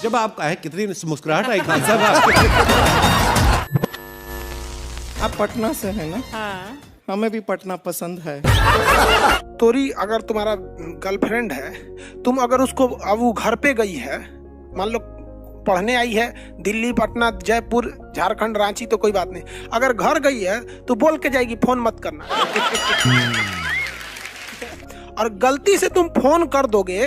जब आप कहे कितनी मुस्कुराहट आई खान साहब आपके। आप पटना से है ना? हाँ। हमें भी पटना पसंद है। तोरी अगर तुम्हारा गर्लफ्रेंड है, तुम अगर उसको अब वो घर पे गई है, मान लो पढ़ने आई है दिल्ली, पटना, जयपुर, झारखंड, रांची, तो कोई बात नहीं। अगर घर गई है तो बोल के जाएगी फोन मत करना। और गलती से तुम फोन कर दोगे,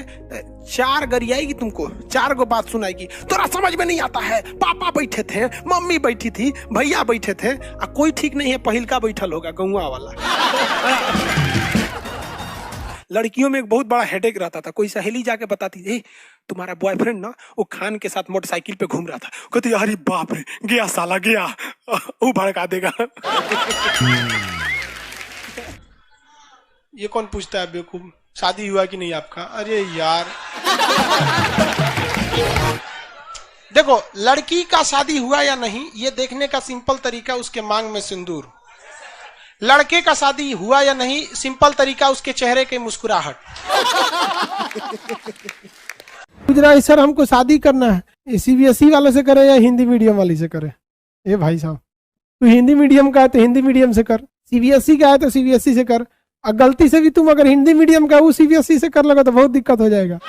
4 गरियाएगी तुमको, 4 गो बात सुनाएगी। तोरा समझ में नहीं आता है, पापा बैठे थे, मम्मी बैठी थी, भैया बैठे थे, कोई ठीक नहीं है, पहिलका बैठल होगा गौवा वाला। लड़कियों में एक बहुत बड़ा हेडेक रहता था। कोई सहेली जाके बताती थी, तुम्हारा बॉयफ्रेंड ना वो खान के साथ मोटरसाइकिल पे घूम रहा था। कहती अरे बाप रे, गया साला गया, वो भड़का देगा। ये कौन पूछता है बेवकूफ, शादी हुआ कि नहीं आपका? अरे यार देखो, लड़की का शादी हुआ या नहीं ये देखने का सिंपल तरीका उसके मांग में सिंदूर, लड़के का शादी हुआ या नहीं सिंपल तरीका उसके चेहरे की मुस्कुराहट। सर हमको शादी करना है, सीबीएसई वालों से करे या हिंदी मीडियम वाली से करे? ये भाई साहब, तू हिंदी मीडियम का है तो हिंदी मीडियम से कर, सीबीएसई का है तो सीबीएसई से कर। और गलती से भी तुम अगर हिंदी मीडियम का वो सीबीएसई से कर लगा तो बहुत दिक्कत हो जाएगा।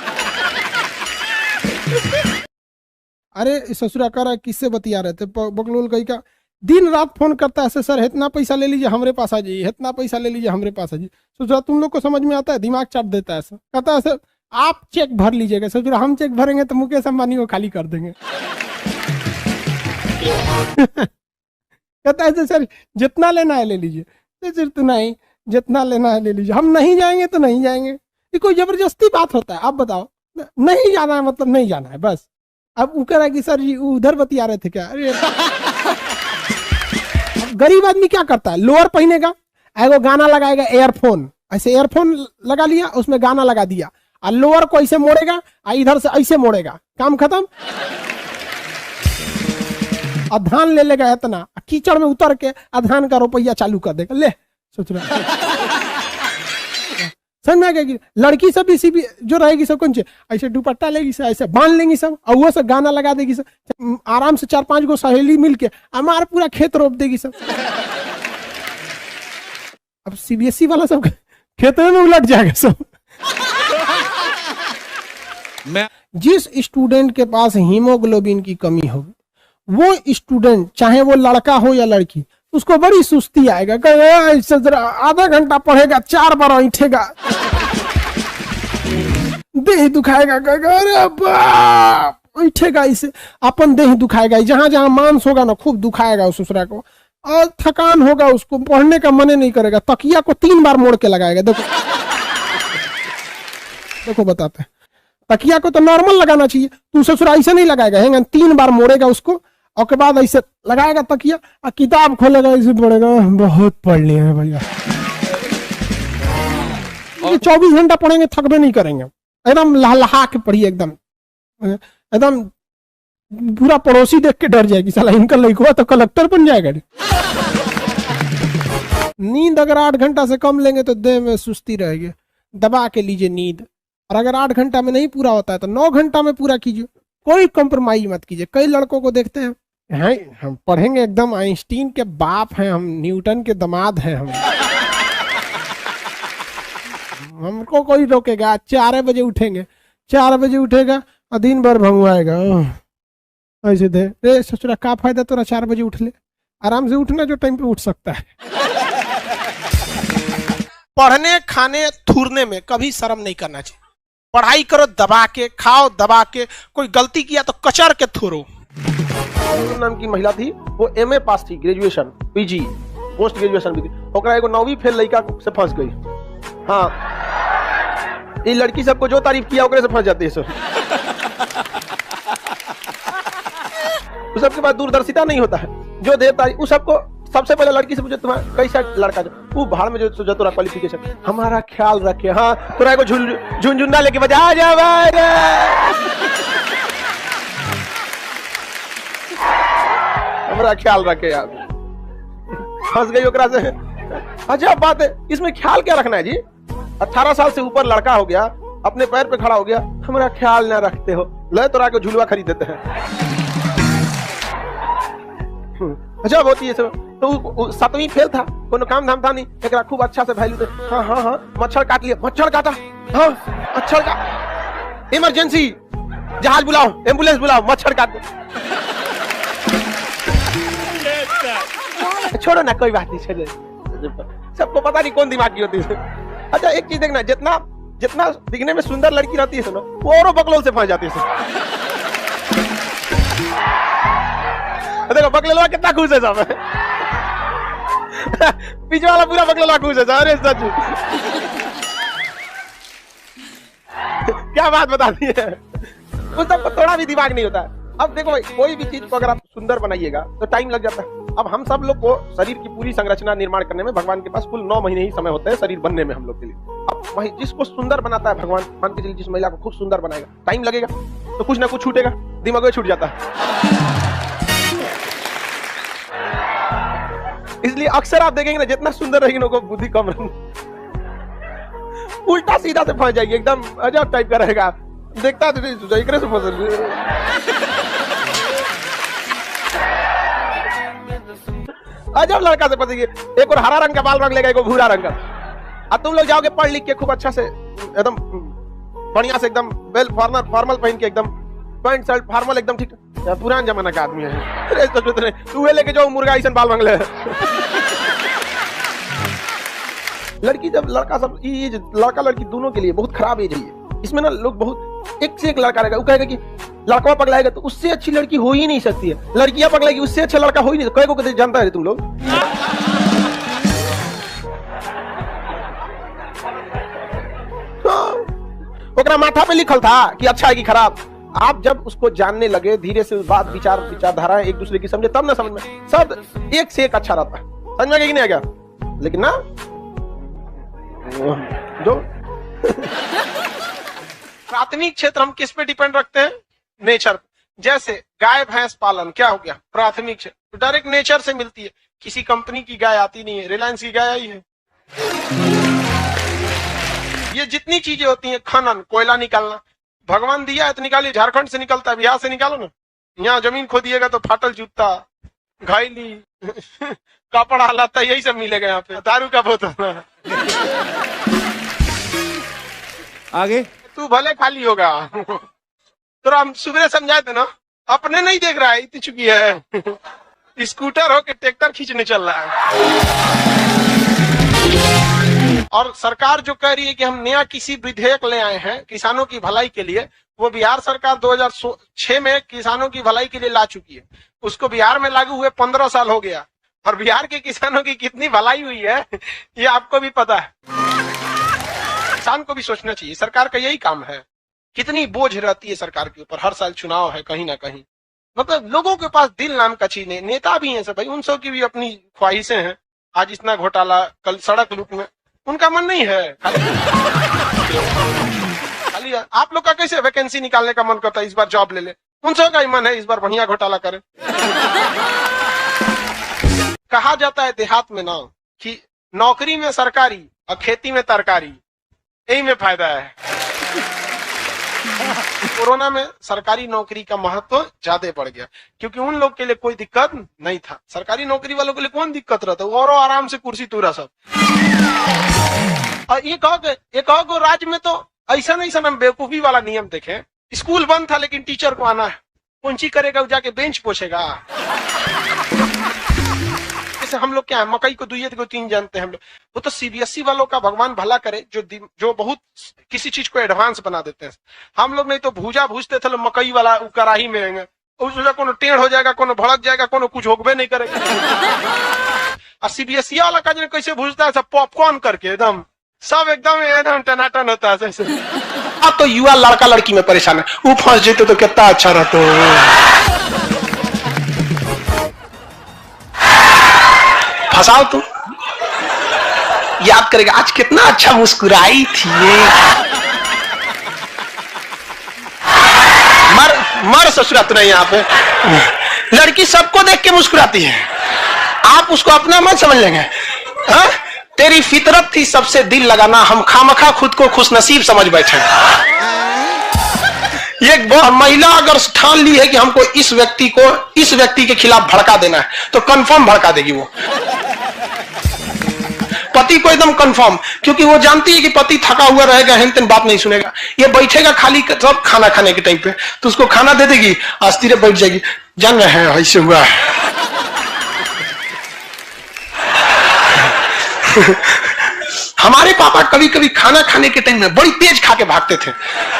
अरे ससुरा कर किससे बतिया रहे थे, बकलोल कहीं का दिन रात फोन करता है, सर इतना पैसा ले लीजिए हमारे पास आ जाइए, इतना पैसा ले लीजिए हमारे पास आ जाइए। ससुरा तुम लोग को समझ में आता है, दिमाग चाट देता है। सर कहता है सर आप चेक भर लीजिएगा। ससुरा हम चेक भरेंगे तो मुकेश अंबानी को खाली कर देंगे। कहता है सर जितना लेना है ले लीजिए। सर तो नहीं, जितना लेना है ले लीजिए, हम नहीं जाएंगे तो नहीं जाएंगे। ये कोई जबरदस्ती बात होता है? आप बताओ, नहीं जाना है मतलब नहीं जाना है बस। अब वो कह रहा है कि सर जी उधर बतिया रहे थे क्या? अरे गरीब आदमी क्या करता है, लोअर पहनेगा, एगो गाना लगाएगा, एयरफोन ऐसे एयरफोन लगा लिया, उसमें गाना लगा दिया, और लोअर को ऐसे मोड़ेगा, इधर से ऐसे मोड़ेगा, काम खत्म। और धान ले लेगा इतना, कीचड़ में उतर के धान का रुपया चालू कर देगा। ले सोच रहा समझ में आ गया? लड़की सब इसी भी जो रहेगी सब कौन से ऐसे दुपट्टा लेगी, सब ऐसे बांध लेंगी सब, और वो सब गाना लगा देगी सब, आराम से 4-5 गो सहेली मिलके हमारा पूरा खेत रोप देगी सब। अब सीबीएसई वाला सब खेत में उलट जाएगा सब। जिस स्टूडेंट के पास हीमोग्लोबिन की कमी हो, वो स्टूडेंट चाहे वो लड़का हो या लड़की, उसको बड़ी सुस्ती आएगा। आधा घंटा पढ़ेगा, 4 बार ऐठेगा, देह दुखाएगा, अरे बाप ऐठेगा, इसे अपन देह दुखाएगा, जहां जहां मांस होगा ना खूब दुखाएगा उस ससुरा को, और थकान होगा, उसको पढ़ने का मन नहीं करेगा, तकिया को 3 बार मोड़ के लगाएगा। देखो देखो बताते हैं, तकिया को तो नॉर्मल लगाना चाहिए, तू ससुरा ऐसे नहीं लगाएगा, 3 बार मोड़ेगा उसको, और के बाद ऐसे लगाएगा तकिया, और किताब खोलेगा, ऐसे पढ़ेगा, बहुत पढ़ लिया है भैया। 24 घंटा पढ़ेंगे थकबे नहीं करेंगे, एकदम लहा के पढ़िए, एकदम एकदम पूरा पड़ोसी देख के डर जाएगी, साला इनका लड़का तो कलेक्टर बन जाएगा। नींद अगर 8 घंटा से कम लेंगे तो देह में सुस्ती रहेगी, दबा के लीजिए नींद। और अगर 8 घंटा में नहीं पूरा होता है तो 9 घंटा में पूरा कीजिए, कोई कंप्रोमाइज मत कीजिए। कई लड़कों को देखते हैं, हम पढ़ेंगे, एकदम आइंस्टीन के बाप हैं हम, न्यूटन के दामाद हैं हम, हमको कोई रोकेगा? 4 बजे उठेंगे, 4 बजे उठेगा और दिन भर भंगवाएगा ऐसे दे। रे ससुरा का फायदा तोरा 4 बजे उठ ले, आराम से उठना जो टाइम पे उठ सकता है। पढ़ने, खाने, थूरने में कभी शर्म नहीं करना चाहिए। पढ़ाई करो दबा के, खाओ दबा के, कोई गलती किया तो कचर के थोरो। नाम की महिला थी, वो एमए पास थी, ग्रेजुएशन, पीजी, पोस्ट ग्रेजुएशन भी थी, ओकरा एगो 9वीं फेल लड़का से फंस गई। हाँ, ये लड़की सबको जो तारीफ किया ओकरे से फंस जाती है सब। उस सबके बाद दूरदर्शिता नहीं होता है, जो देव तारीफ उस सबको सबसे पहले लड़की से पूछे तुम्हारा कैसा लड़का, वो भाड़ में जो तोरा क्वालिफिकेशन, हमारा ख्याल रखे। हाँ, तोरा को झुनझुना लेके बजा जा, हमारा ख्याल रखे यार। फंस गई ओकरा से। अच्छा बात है, इसमें ख्याल क्या रखना है जी? 18 साल से ऊपर लड़का हो गया, अपने पैर पे खड़ा हो गया, हमारा ख्याल ना रखते हो, ले तो आके झुलवा खरीद देते हैं। अच्छा होती है सब। तो 7वीं फेल था, कोनो काम धाम था नहीं, एक खूब अच्छा से वैल्यू दे। हाँ हाँ हाँ, मच्छर काट लिया, मच्छर काटा, हाँ मच्छर का इमरजेंसी, जहाज बुलाओ, एम्बुलेंस बुलाओ, मच्छर काट दो। छोड़ो ना, कोई बात नहीं, छोड़ो। सबको पता नहीं कौन दिमाग की होती है। अच्छा एक चीज देखना, जितना जितना दिखने में सुंदर लड़की रहती है सुनो, वो औरों बकलोल से फंस जाती है। देखो बकलोलवा कितना खुश है सब। पीछे वाला पूरा बकलोलवा खुश है। अरे सच क्या बात बता दी है। उस सबको थोड़ा भी दिमाग नहीं होता है। अब देखो भाई, कोई भी चीज को अगर आप सुंदर बनाइएगा तो टाइम लग जाता है। अब हम सब लोग को शरीर की पूरी संरचना निर्माण करने में भगवान के पास कुल 9 महीने ही समय होते हैं शरीर बनने में हम लोग के लिए। अब वही जिसको सुंदर बनाता है भगवान, मान के चलिए जिस महिला को खूब सुंदर बनाएगा, टाइम लगेगा तो कुछ ना कुछ छूटेगा, दिमाग में छूट जाता है। इसलिए अक्सर आप देखेंगे ना, जितना सुंदर रहेगी ना, बुद्धि कम रहेगी, उल्टा सीधा से फंस जाएगी, एकदम अजब टाइप का रहेगा, देखता तो से फंस। अजब लड़का से फंसेगी। एक और हरा रंग का बाल रंग लेगा, एक और भूरा रंग का। अब तुम लोग जाओगे पढ़ लिख के खूब अच्छा से एकदम बढ़िया से एकदम वेल फॉर्मल पहन के एकदम पैंट शर्ट फॉर्मल एकदम ठीक, पुरान जमाना का आदमी है। तू लेके जाओ मुर्गा ऐसा बाल रंग ले। लड़की जब लड़का सब ये लड़का लड़की दोनों के लिए बहुत खराब एज है। इसमें ना लोग बहुत एक से एक लड़का रहेगा, वो कहेगा कि लड़का पगलाएगा तो उससे अच्छी लड़की हो ही नहीं सकती है, लड़कियां पगलाएगी उससे अच्छा लड़का हो ही नहीं। कई को जानता है तुम लोग। ओकरा माथा पे लिखल था कि अच्छा है कि खराब। आप जब उसको जानने लगे, धीरे से बात विचारधारा एक दूसरे की समझे, तब ना समझ में सब एक से एक अच्छा रहता है। समझ में नहीं आ गया? लेकिन ना जो प्राथमिक क्षेत्र हम किस पे डिपेंड रखते हैं? नेचर। जैसे गाय भैंस पालन क्या हो गया? प्राथमिक क्षेत्र, डायरेक्ट नेचर से मिलती है। किसी कंपनी की गाय आती नहीं है, रिलायंस की गाय आई है। ये जितनी चीजें होती हैं, खनन, कोयला निकालना, भगवान दिया है तो निकालिए। झारखंड से निकलता है, बिहार से निकालो ना। यहाँ जमीन खोदिएगा तो फाटल जूता, घायली, कपड़ा लता, यही सब मिलेगा यहाँ पे। दारू का बोतल। आगे तू भले खाली होगा तो हम सुबह समझाए थे ना, अपने नहीं देख रहा है, इतनी चुकी है। स्कूटर होके ट्रैक्टर खींचने चल रहा है। और सरकार जो कह रही है कि हम नया किसी विधेयक ले आए हैं किसानों की भलाई के लिए, वो बिहार सरकार 2006 में किसानों की भलाई के लिए ला चुकी है। उसको बिहार में लागू हुए 15 साल हो गया, और बिहार के किसानों की कितनी भलाई हुई है ये आपको भी पता है। किसान को भी सोचना चाहिए, सरकार का यही काम है। कितनी बोझ रहती है सरकार के ऊपर, हर साल चुनाव है कहीं ना कहीं। मतलब लोगों के पास दिल नाम का चीज नहीं, नेता भी हैं सब भाई, उन सब की भी अपनी ख्वाहिशें हैं। आज इतना घोटाला, कल सड़क लूट में, उनका मन नहीं है। खाली आप लोग का कैसे वैकेंसी निकालने का मन करता है, इस बार जॉब ले ले, उन सब का ही मन है इस बार बढ़िया घोटाला करे। कहा जाता है देहात में ना कि नौकरी में सरकारी और खेती में तरकारी, यही में फायदा है। कोरोना में सरकारी नौकरी का महत्व ज्यादा बढ़ गया, क्योंकि उन लोग के लिए कोई दिक्कत नहीं था। सरकारी नौकरी वालों के लिए कौन दिक्कत रहता, वो और आराम से कुर्सी तूरा सब। और ये कहो राज्य में तो ऐसा नहीं, हम बेवकूफी वाला नियम देखे। स्कूल बंद था लेकिन टीचर को आना है, कौन ची करेगा, जाके बेंच पोछेगा। हम लोग क्या है, मकई को 2 को 3 जानते हैं हम लोग। वो तो सीबीएसई वालों का भगवान भला करे, जो बहुत किसी चीज को एडवांस बना देते हैं। हम लोग नहीं तो भूजा भूजते थे, मकई वाला कड़ाही में उसमें कोनो टेढ़ हो जाएगा, कोनो भड़क जाएगा, कोनो कुछ होगबे नहीं करेगा। और सीबीएसई वाला का कैसे भूजता है, सब पॉपकॉर्न करके एकदम टनाटन होता है। अब तो युवा लड़का लड़की में परेशान है, वो फंस जाते तो कितना अच्छा रहता। फंसाओ तो याद करेगा, आज कितना अच्छा मुस्कुराई थी ये। मर ससुरात नहीं, यहाँ पे लड़की सबको देख के मुस्कुराती है, आप उसको अपना मत समझ लेंगे। हाँ? तेरी फितरत थी सबसे दिल लगाना, हम खामखा खुद को खुशनसीब समझ बैठे। ये महिला अगर ठान ली है कि हमको इस व्यक्ति के खिलाफ भड़का देना है, तो कंफर्म भड़का देगी वो पति को, एकदम कंफर्म, क्योंकि वो जानती है कि पति थका हुआ रहेगा, हेन बात नहीं सुनेगा। ये बैठेगा खाली सब खाना खाने के टाइम पे, तो उसको खाना दे देगी, आस्तीरे बैठ जाएगी, जान रहे हैं ऐसे हुआ है। हमारे पापा कभी कभी खाना खाने के टाइम में बड़ी तेज खा के भागते थे,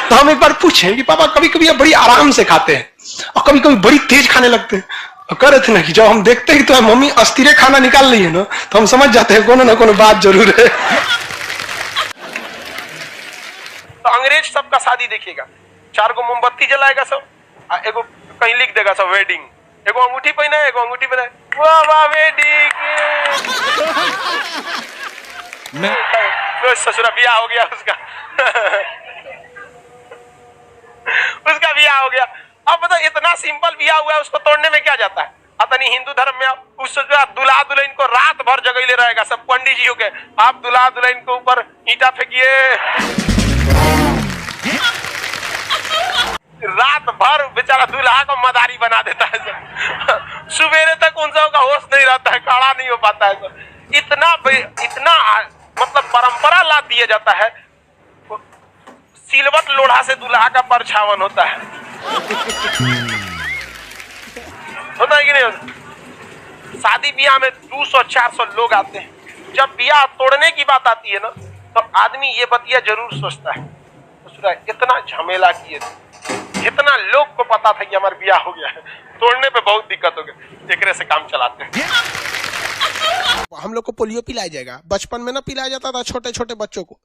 तो हम एक बार पूछे कि पापा कभी कभी बड़ी आराम से खाते हैं और कभी कभी बड़ी तेज खाने लगते हैं, और कह रहे थे ना कि जब हम देखते हैं कि तो मम्मी अस्थिरे खाना निकाल रही है ना, तो हम समझ जाते हैं कोनो ना कोनो बात जरूर है। तो अंग्रेज सबका शादी देखिएगा, 4 गो मोमबत्ती जलाएगा सब, एगो कहीं लिख देगा सब वेडिंग, एगो अंगूठी पहना है, एगो अंगूठी पहना है, वाह वाह वेडिंग। ससुरा बियाह हो गया उसका उसका बियाह हो गया। अब बताओ इतना सिंपल बियाह हुआ है, उसको तोड़ने में क्या जाता है? अतनी हिंदू धर्म में उस दुल्हा दुल्हन को रात भर जगैले रहेगा सब पंडित जी के, आप दुल्हा दुल्हन के ऊपर ईंटा फेंकिए, रात भर बेचारा दूल्हा को मदारी बना देता है सब। सुबेरे तक उन सब का होश नहीं रहता है, काढ़ा नहीं हो पाता है सब। इतना मतलब परंपरा ला दिया जाता है, सिलवट लोढ़ा से दूल्हा का परछावन होता है। होता है कि नहीं होता? शादी ब्याह में 200-400 लोग आते हैं, जब ब्याह तोड़ने की बात आती है ना, तो आदमी ये बतिया जरूर सोचता है, इतना झमेला किए थे, इतना लोग को पता था कि हमारा ब्याह हो गया है, तोड़ने पे बहुत दिक्कत हो गई, एक से काम चलाते हैं। हम लोग को पोलियो पिलाया जाएगा, बचपन में ना पिलाया जाता था छोटे छोटे बच्चों को।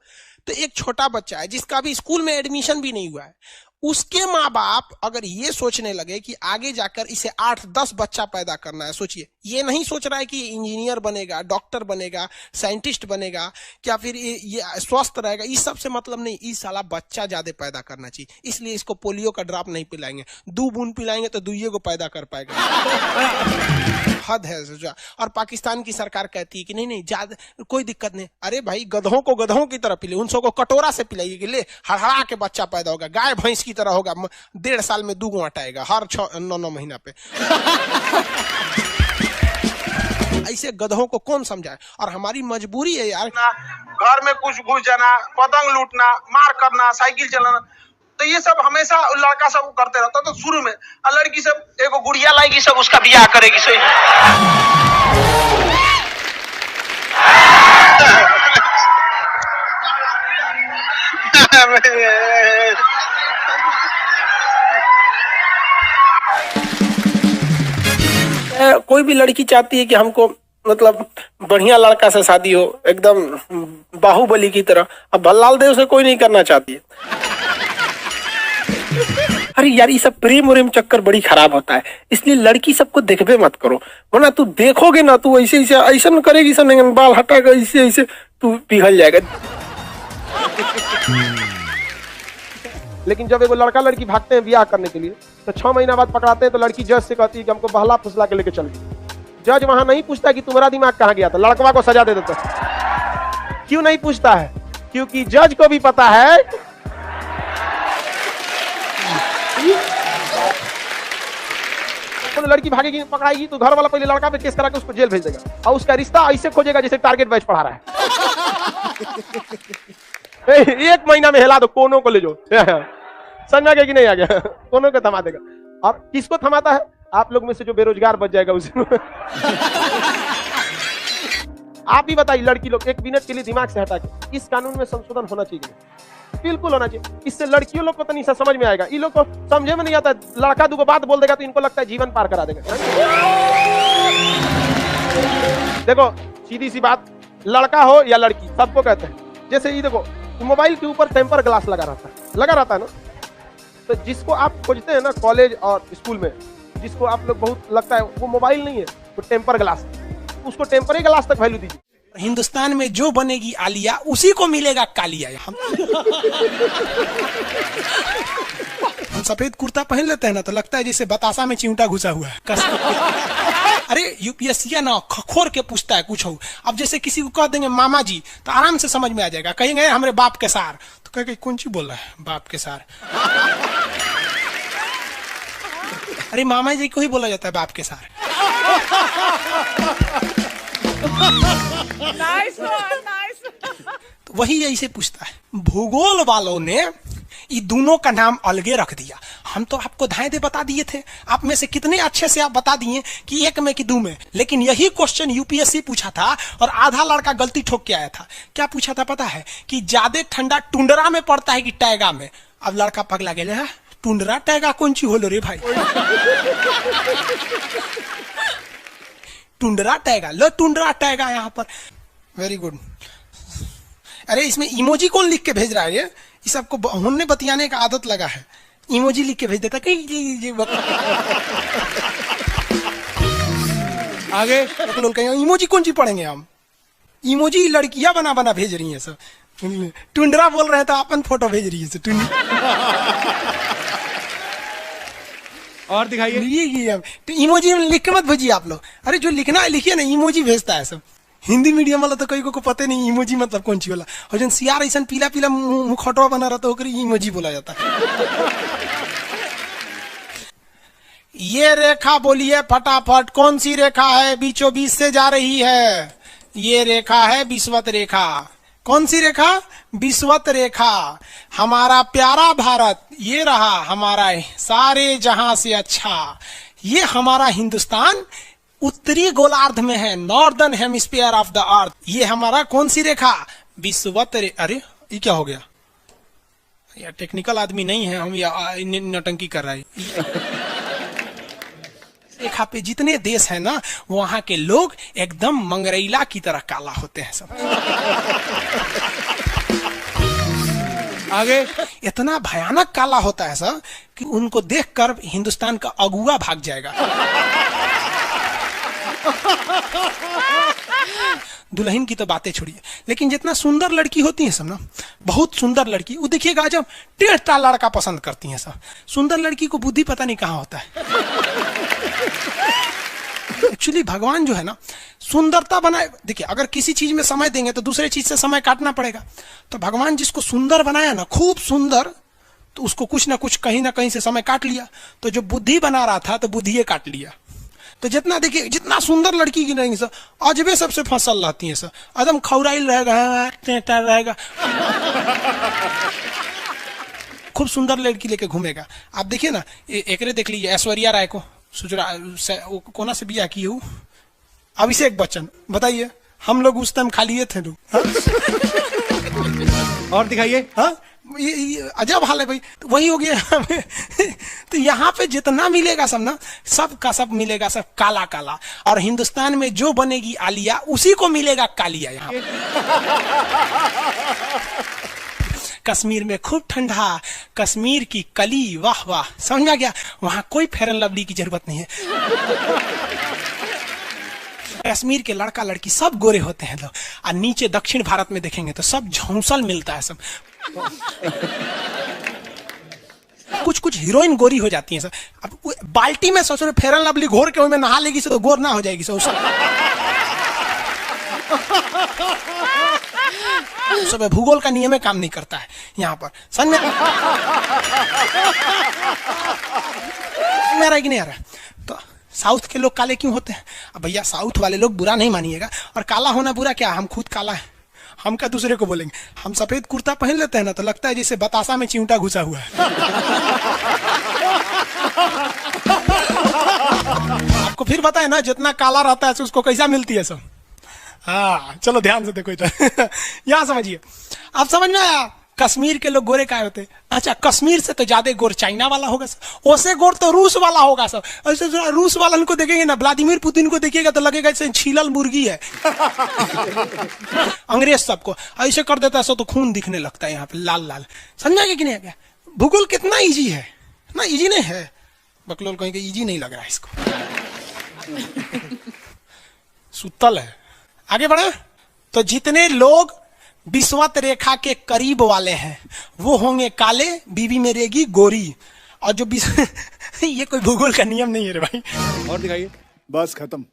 तो एक छोटा बच्चा है जिसका भी स्कूल में एडमिशन भी नहीं हुआ है, उसके माँ बाप अगर ये सोचने लगे कि आगे जाकर इसे 8-10 बच्चा पैदा करना है, सोचिए, ये नहीं सोच रहा है कि इंजीनियर बनेगा, डॉक्टर बनेगा, साइंटिस्ट बनेगा, क्या फिर ये स्वस्थ रहेगा, इस सब से मतलब नहीं, इस साला बच्चा ज्यादा पैदा करना चाहिए, इसलिए इसको पोलियो का ड्रॉप नहीं पिलाएंगे, 2 बूंद पिलाएंगे तो 2 को पैदा कर पाएगा। हद है सोचा। और पाकिस्तान की सरकार कहती है कि नहीं ज्यादा कोई दिक्कत नहीं, अरे भाई गधों को गधों की तरह पिले, उन सबको कटोरा से पिलाइए कि ले हड़हड़ा के बच्चा पैदा होगा, गाय भैंस की तरह होगा, 1.5 साल में 2 अटाएगा हर 9 महीना पे। ऐसे गधों को कौन समझाए? और हमारी मजबूरी है यार, घर में कुछ घुस जाना, पतंग लूटना, मार करना, साइकिल चलाना, तो ये सब हमेशा लड़का सब करते रहता। तो शुरू में लड़की सब एगो गुड़िया लाएगी, सब उसका बियाह करेगी सही। कोई भी लड़की चाहती है कि हमको मतलब बढ़िया लड़का से शादी हो, एकदम बाहुबली की तरह। अब भल्लाल देव से कोई नहीं करना चाहती है। अरे यार ये सब प्रेम उरेम चक्कर बड़ी खराब होता है, इसलिए लड़की सबको देखबे मत करो, वरना तू देखोगे ना, तू ऐसे ऐसा करेगी, बाल हटाएगा, ऐसे तू पिघल जाएगा। लेकिन जब एगो लड़का लड़की भागते हैं ब्याह करने के लिए, तो 6 महीना बाद पकड़ाते हैं, तो लड़की जज से कहती है कि हमको बहला फुसला के लेके चल गई। जज वहां नहीं पूछता कि तुम्हारा दिमाग कहाँ गया था, लड़कवा को सजा दे देता। क्यों नहीं पूछता है? क्योंकि जज को भी पता है तो लड़की भागेगी, पकड़ाएगी, तो घर वाला पहले लड़का पे केस करा के उसको जेल भेज देगा, और उसका रिश्ता ऐसे खोजेगा जैसे टारगेट बैच पढ़ा रहा है। 1 महीना में हिला दो, कोनों को ले जाओ, समझ आ गया कि नहीं आ गया? कोनों को थमा देगा। और किसको थमाता है? आप लोग में से जो बेरोजगार बच जाएगा उसी में। आप ही बताइए, लड़की लोग 1 मिनट के लिए दिमाग से हटा के, इस कानून में संशोधन होना चाहिए, बिल्कुल होना चाहिए। इससे लड़कियों लोग को तो नहीं समझ में आएगा, इन लोग को समझे में नहीं आता। लड़का 2 बात बोल देगा तो इनको लगता है जीवन पार करा देगा। देखो सीधी सी बात, लड़का हो या लड़की, सबको कहते हैं, जैसे ये देखो मोबाइल के ऊपर टेम्पर ग्लास लगा रहता है ना, तो जिसको आप खोजते हैं ना कॉलेज और स्कूल में, जिसको आप लोग बहुत लगता है वो मोबाइल नहीं है, वो टेम्पर ग्लास, उसको टेम्पर ग्लास तक वैल्यू दीजिए। हिंदुस्तान में जो बनेगी आलिया, उसी को मिलेगा कालिया। सफेद कुर्ता पहन लेते हैं ना तो लगता है जैसे बतासा में चिमटा घुसा हुआ है। अरे यूपीएससी ना खखोर के पूछता है कुछ हो। अब जैसे किसी को कह देंगे मामा जी तो आराम से समझ में आ जाएगा। कहेंगे हमारे बाप के सार तो कहेंगे कौन सी बोल रहा है बाप के सार। अरे मामा जी को ही बोला जाता है बाप के सार। तो वही ऐसे पूछता है। भूगोल वालों ने ये दोनों का नाम अलगे रख दिया। हम तो आपको धाए दे बता दिए थे, आप में से कितने अच्छे से आप बता दिए कि एक में कि दो में। लेकिन यही क्वेश्चन यूपीएससी पूछा था और आधा लड़का गलती ठोक के आया था। क्या पूछा था पता है? कि ज्यादा ठंडा टुंडरा में पड़ता है कि टैगा में। अब लड़का पगला गया, टुंडरा टैगा कौन सी होलो रे भाई। टुंडरा टैगा, लो टुंडरा टैगा यहाँ पर। Very good. अरे इसमें इमोजी कौन लिख के भेज रहा है? ये सबको हमने बतियाने का आदत लगा है। इमोजी लिख के भेज देता कहीं आगे लोग कहेंगे इमोजी कौन सी पढ़ेंगे हम। इमोजी लड़कियां बना बना भेज रही हैं सब। टुंडरा बोल रहे हैं तो अपन फोटो भेज रही है। और दिखाइए। तो इमोजी लिख के मत भेजिए आप लोग। अरे जो लिखना है लिखिए ना, इमोजी भेजता है सब। हिंदी मीडियम वाला तो कई को पता नहीं इमोजी मतलब कौन सी वाला। और जन सियार ऐसा पीला पीला मुखौटवा बना रहा तो इमोजी बोला जाता है। ये रेखा बोलिए फटाफट, कौन सी रेखा है बीचों बीच से जा रही है? ये रेखा है विषुवत रेखा। कौन सी रेखा? विषुवत रेखा। हमारा प्यारा भारत ये रहा हमारा सारे जहां से अच्छा। ये हमारा हिंदुस्तान उत्तरी गोलार्ध में है, northern hemisphere of the earth. ये हमारा कौन सी रेखा? विषुवत रेखा। अरे ये क्या हो गया यार, टेक्निकल आदमी नहीं है हम, या नौटंकी कर रहा है। रेखा पे जितने देश है ना वहां के लोग एकदम मंगरैला की तरह काला होते हैं सब। आगे इतना भयानक काला होता है सब कि उनको देखकर हिंदुस्तान का अगुआ भाग जाएगा। दुल्हन की तो बातें छोड़िए, लेकिन जितना सुंदर लड़की होती है सब ना, बहुत सुंदर लड़की, वो देखिएगा जब टेढ़ा लड़का पसंद करती है सब। सुंदर लड़की को बुद्धि पता नहीं कहाँ होता है। एक्चुअली भगवान जो है ना सुंदरता बनाए। देखिए अगर किसी चीज में समय देंगे तो दूसरे चीज से समय काटना पड़ेगा। तो भगवान जिसको सुंदर बनाया ना, खूब सुंदर, तो उसको कुछ ना कुछ कहीं ना कहीं से समय काट लिया। तो जो बुद्धि बना रहा था तो बुद्धि काट लिया। तो जितना देखिए जितना सुंदर लड़की की रहेंगी सर, अजबे सबसे फसल रहती है सर, एकदम खौराइल रहेगा, खूब सुंदर लड़की लेके घूमेगा। आप देखिए ना, एकरे देख लीजिए ऐश्वर्या राय को, कोना से बिया की हूँ, अभिषेक बच्चन। बताइए हम लोग उस टाइम खाली थे लोग। और दिखाइए। हाँ ये अजब हाल है भाई। तो वही हो गया। तो यहाँ पे जितना मिलेगा सब ना, सब का सब मिलेगा सब काला काला। और हिंदुस्तान में जो बनेगी आलिया उसी को मिलेगा कालिया। यहाँ कश्मीर में खूब ठंडा, कश्मीर की कली, वाह वाह, समझ में आ गया। वहां कोई फेयर एंड लवली की जरूरत नहीं है। कश्मीर के लड़का लड़की सब गोरे होते हैं लोग। और नीचे दक्षिण भारत में देखेंगे तो सब झौंसल मिलता है सब। कुछ कुछ हीरोइन गोरी हो जाती हैं सब। अब बाल्टी में सोच रहे फेयर एंड लवली घोर के उसमें नहा लेगी तो गोर ना हो जाएगी सब। सब भूगोल का नियम काम नहीं करता है यहाँ पर। समझ में कि नहीं आ रहा? तो साउथ के लोग काले क्यों होते हैं? अब भैया साउथ वाले लोग बुरा नहीं मानिएगा, और काला होना बुरा क्या, हम खुद काला है, हम क्या दूसरे को बोलेंगे। हम सफेद कुर्ता पहन लेते हैं ना तो लगता है जैसे बतासा में चिमटा घुसा हुआ है। आपको फिर बताए ना, जितना काला रहता है उसको कैसा मिलती है सब। हाँ चलो ध्यान से देखो इधर। यहाँ समझिए, आप समझ में आया कश्मीर के लोग गोरे काय होते हैं? अच्छा, कश्मीर से तो ज्यादा गोर चाइना वाला होगा सर, ओसे गोर तो रूस वाला होगा सर। ऐसे रूस वाला को देखेंगे ना, व्लादिमीर पुतिन को देखिएगा तो लगेगा जैसे छीलल मुर्गी है। अंग्रेज सबको ऐसे कर देता है सो तो खून दिखने लगता है यहाँ पे लाल लाल। समझा कि नहीं? क्या भूगोल कितना इजी है ना? इजी नहीं है, बकलोल कहेंगे इजी नहीं लग रहा है इसको। सुतल है। आगे बढ़े तो जितने लोग विषुवत रेखा के करीब वाले हैं वो होंगे काले, बीवी में रहेगी गोरी। और जो 20 ये कोई भूगोल का नियम नहीं है रे भाई। और दिखाइए। बस खत्म।